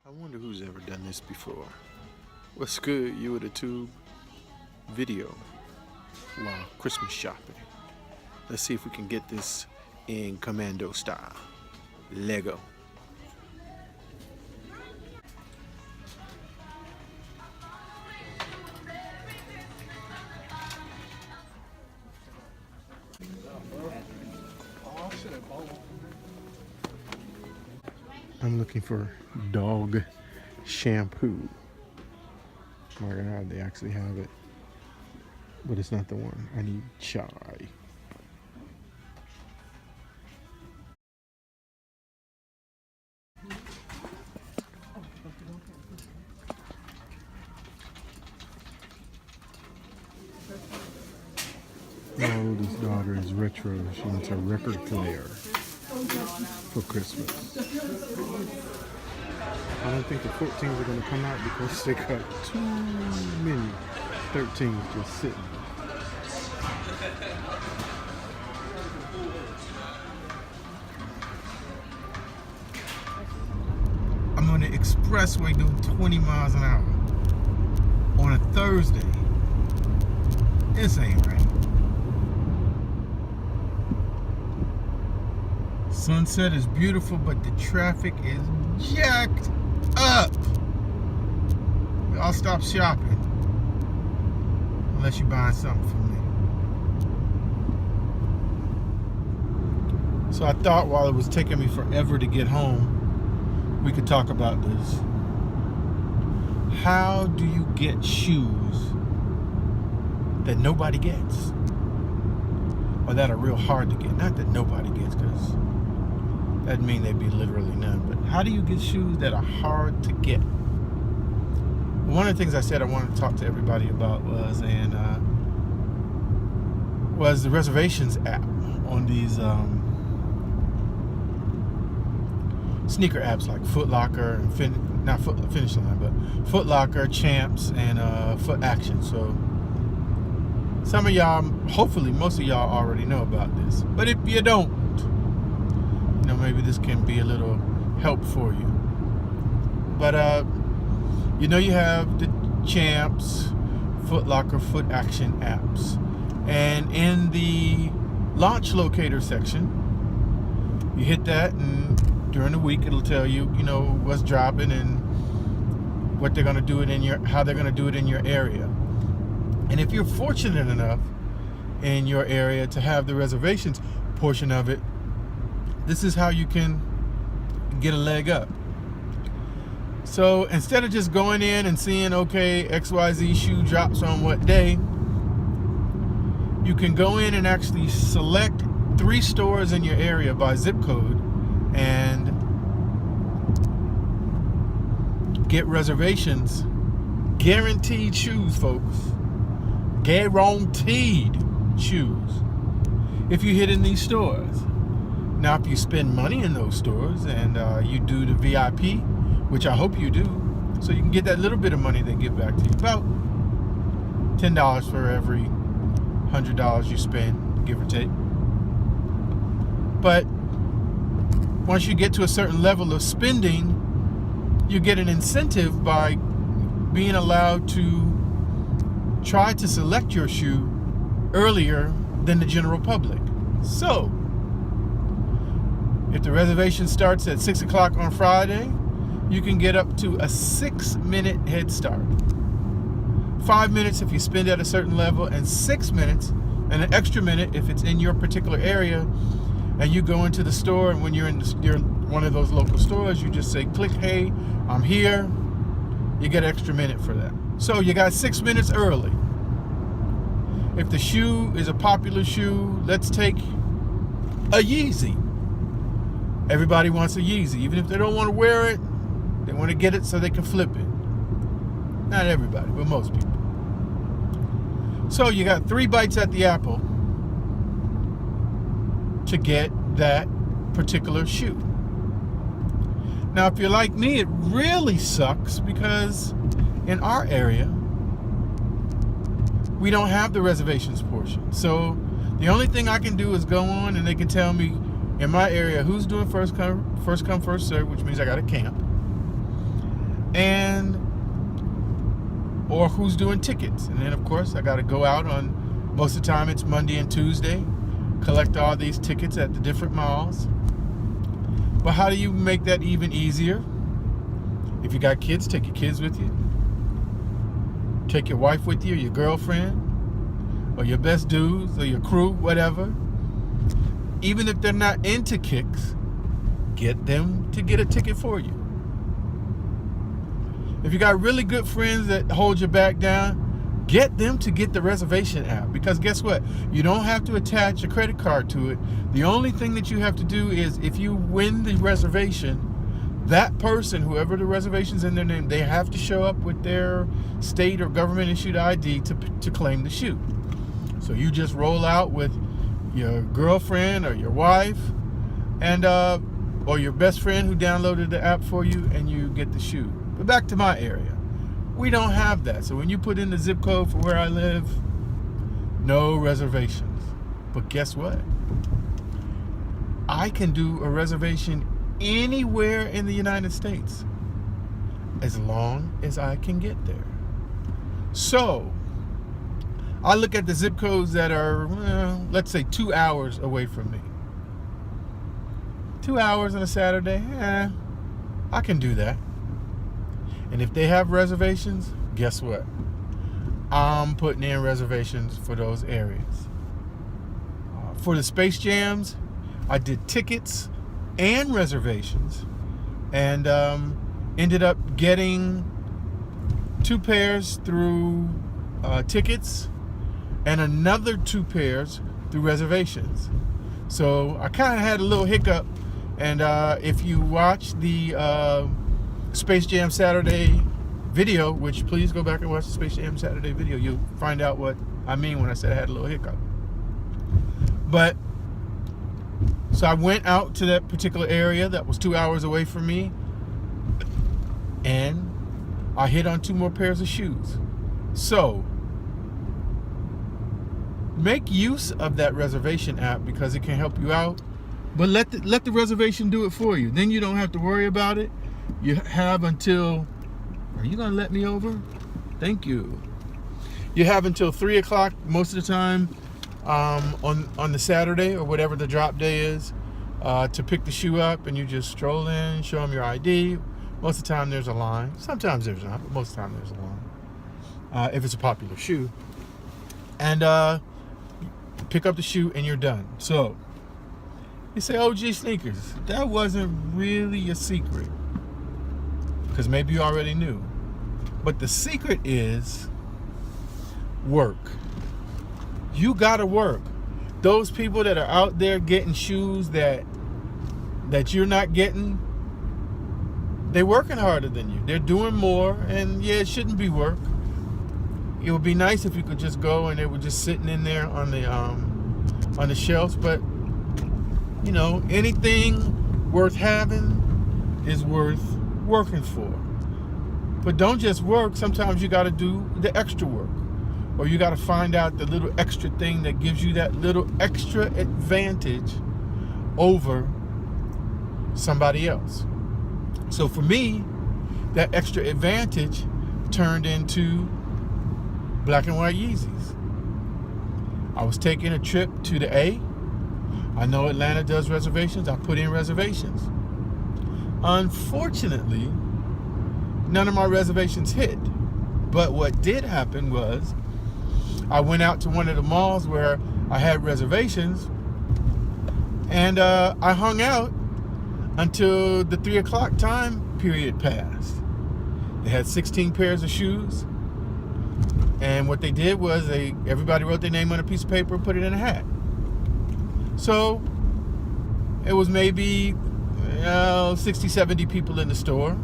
I wonder who's ever done this before. What's good, you with a tube video while Christmas shopping? Let's see if we can get this in commando style. Lego. I'm looking for dog shampoo. My God, they actually have it. But it's not the one. I need chai. My oldest daughter is retro. She wants a record player for Christmas. I don't think the 14s are going to come out because they got too many 13s just sitting. I'm on the expressway doing 20 miles an hour on a Thursday. This ain't right. Sunset is beautiful, but the traffic is jacked up. I'll stop shopping unless you're buying something from me. So I thought while it was taking me forever to get home, we could talk about this. How do you get shoes that nobody gets? Or that are real hard to get? Not that nobody gets, because that'd mean there'd be literally none. But how do you get shoes that are hard to get? One of the things I said I wanted to talk to everybody about was the reservations app on these sneaker apps like Foot Locker and Finish Line, but Foot Locker, Champs, and Foot Action. So some of y'all, hopefully most of y'all already know about this. But if you don't, maybe this can be a little help for you. But you have the Champs, Foot Locker, Foot Action apps, and in the launch locator section, you hit that, and during the week it'll tell you, what's dropping and what they're going to do it in how they're going to do it in your area. And if you're fortunate enough in your area to have the reservations portion of it, this is how you can get a leg up. So instead of just going in and seeing, okay, XYZ shoe drops on what day, you can go in and actually select 3 stores in your area by zip code and get reservations. Guaranteed shoes, folks. Guaranteed shoes if you hit in these stores. Now, if you spend money in those stores and you do the VIP, which I hope you do, so you can get that little bit of money they give back to you, about $10 for every $100 you spend, give or take. But once you get to a certain level of spending, you get an incentive by being allowed to try to select your shoe earlier than the general public. So if the reservation starts at 6 o'clock on Friday, you can get up to a 6-minute head start. 5 minutes if you spend at a certain level, and 6 minutes, and an extra minute if it's in your particular area, and you go into the store, and when you're in one of those local stores, you just say, click, hey, I'm here. You get an extra minute for that. So you got 6 minutes early. If the shoe is a popular shoe, let's take a Yeezy. Everybody wants a Yeezy. Even if they don't want to wear it, they want to get it so they can flip it. Not everybody, but most people. So you got 3 bites at the apple to get that particular shoe. Now, if you're like me, it really sucks because in our area, we don't have the reservations portion. So the only thing I can do is go on and they can tell me in my area who's doing first come, first serve, which means I got to camp. and or who's doing tickets. And then of course I got to go out on, most of the time it's Monday and Tuesday, collect all these tickets at the different malls. But how do you make that even easier? If you got kids, take your kids with you. Take your wife with you, or your girlfriend, or your best dudes, or your crew, whatever. Even if they're not into kicks, get them to get a ticket for you. If you got really good friends that hold your back down, get them to get the reservation app. Because guess what? You don't have to attach a credit card to it. The only thing that you have to do is, if you win the reservation, that person, whoever the reservation's in their name, they have to show up with their state or government issued ID to claim the shoe. So you just roll out with your girlfriend or your wife and or your best friend who downloaded the app for you, and you get the shoe. But back to my area, we don't have that. So when you put in the zip code for where I live, no reservations. But guess what? I can do a reservation anywhere in the United States as long as I can get there. So I look at the zip codes that are, let's say 2 hours away from me. 2 hours on a Saturday, I can do that. And if they have reservations, guess what? I'm putting in reservations for those areas. For the Space Jams, I did tickets and reservations, and ended up getting 2 pairs through tickets and another 2 pairs through reservations. So I kind of had a little hiccup, and if you watch the Space Jam Saturday video, which please go back and watch the Space Jam Saturday video, you'll find out what I mean when I said I had a little hiccup. But so I went out to that particular area that was 2 hours away from me, and I hit on 2 more pairs of shoes. So make use of that reservation app because it can help you out. But let the reservation do it for you. Then you don't have to worry about it. You have until, are you gonna let me over? Thank you. You have until 3 o'clock most of the time on the Saturday or whatever the drop day is to pick the shoe up, and you just stroll in, show them your ID. Most of the time there's a line. Sometimes there's not, but most of the time there's a line if it's a popular shoe. And pick up the shoe and you're done. So you say, OG Sneakers, that wasn't really a secret, because maybe you already knew. But the secret is work. You gotta work. Those people that are out there getting shoes that you're not getting, they're working harder than you. They're doing more, and yeah, it shouldn't be work. It would be nice if you could just go and they were just sitting in there on the shelves. But you know, anything worth having is worth working for. But don't just work. Sometimes you got to do the extra work, or you got to find out the little extra thing that gives you that little extra advantage over somebody else. So for me, that extra advantage turned into black and white Yeezys. I was taking a trip to the A. I know Atlanta does reservations. I put in reservations. Unfortunately, none of my reservations hit. But what did happen was I went out to one of the malls where I had reservations, and I hung out until the 3 o'clock time period passed. They had 16 pairs of shoes, and what they did was everybody wrote their name on a piece of paper and put it in a hat. So it was maybe 60, 70 people in the store.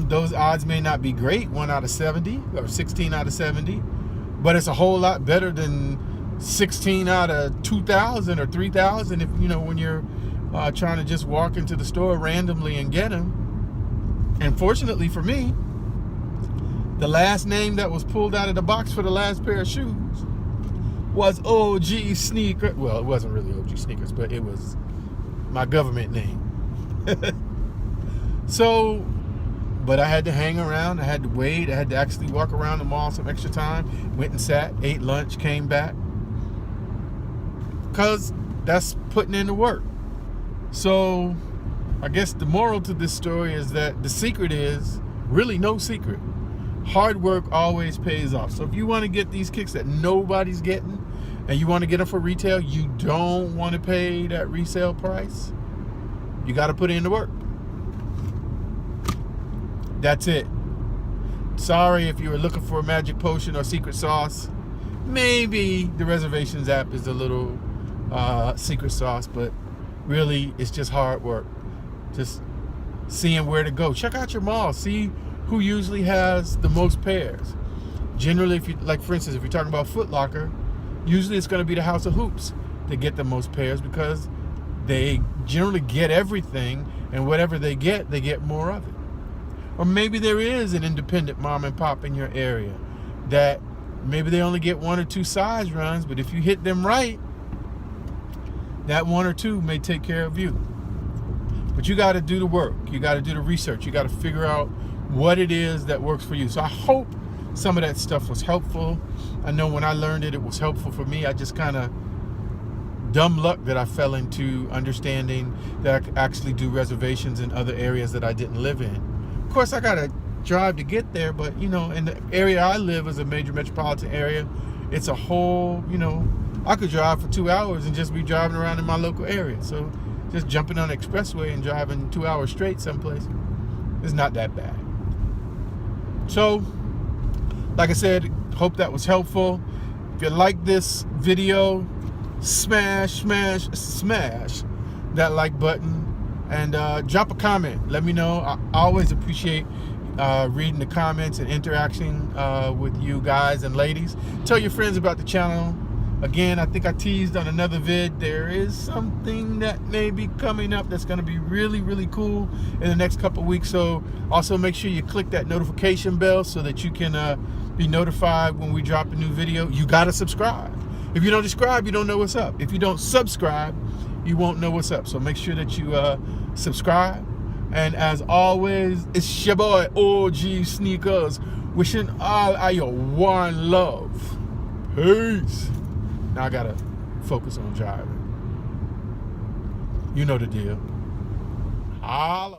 Those odds may not be great, 1 out of 70 or 16 out of 70, but it's a whole lot better than 16 out of 2,000 or 3,000 if, you know, when you're trying to just walk into the store randomly and get them. And fortunately for me, the last name that was pulled out of the box for the last pair of shoes was OG Sneaker. Well, it wasn't really OG Sneakers, but it was my government name. So But I had to hang around. I had to wait. I had to actually walk around the mall some extra time. Went and sat, ate lunch, came back. Because that's putting in the work. So I guess the moral to this story is that the secret is really no secret. Hard work always pays off. So if you want to get these kicks that nobody's getting, and you want to get them for retail, you don't want to pay that resale price, you got to put in the work. That's it. Sorry if you were looking for a magic potion or secret sauce. Maybe the reservations app is a little secret sauce, but really it's just hard work. Just seeing where to go. Check out your mall. See who usually has the most pairs. Generally, if you, like for instance, if you're talking about Foot Locker, usually it's going to be the House of Hoops that get the most pairs because they generally get everything, and whatever they get more of it. Or maybe there is an independent mom and pop in your area that maybe they only get 1 or 2 size runs, but if you hit them right, that 1 or 2 may take care of you. But you got to do the work. You got to do the research. You got to figure out what it is that works for you. So I hope some of that stuff was helpful. I know when I learned it, it was helpful for me. I just kind of dumb luck that I fell into understanding that I could actually do reservations in other areas that I didn't live in. Of course, I got to drive to get there, but, you know, in the area I live is a major metropolitan area. It's a whole, you know, I could drive for 2 hours and just be driving around in my local area. So just jumping on the expressway and driving 2 hours straight someplace is not that bad. So, like I said, hope that was helpful. If you like this video, smash that like button and drop a comment. Let me know. I always appreciate reading the comments and interacting with you guys and ladies. Tell your friends about the channel. Again, I think I teased on another vid. There is something that may be coming up that's going to be really, really cool in the next couple of weeks. So also make sure you click that notification bell so that you can be notified when we drop a new video. You got to subscribe. If you don't subscribe, you don't know what's up. If you don't subscribe, you won't know what's up. So make sure that you subscribe. And as always, it's your boy OG Sneakers wishing all of you one love. Peace. Now I gotta focus on driving. You know the deal. Holla.